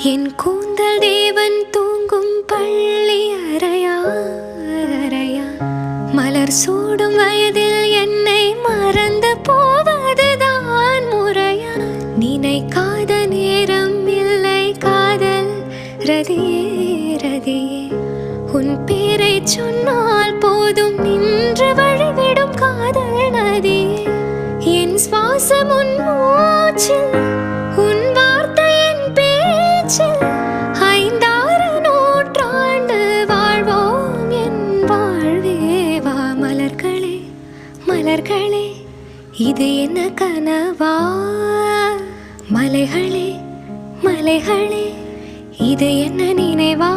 என் கூந்தல் தேவன் தூங்கும் பள்ளி அறையா மலர் சூடும் வயதில் என்னை மறந்து போவதுதான் முறையா? நினைக்காத நேரம் இல்லை காதல் ரதியே உன் பேரை சொன்னால் போதும் நின்று வழிவிடும் காதல் நதியே. என் சுவாசம் உன் மூச்சில், உன் வார்த்தையின் பேச்சில், 5-6 நூற்றாண்டு வாழ்வோம் என் வாழ்வேவா. மலர்களே மலர்களே இது என்ன கனவா? மலைகளே மலைகளே இது என்ன நினைவா?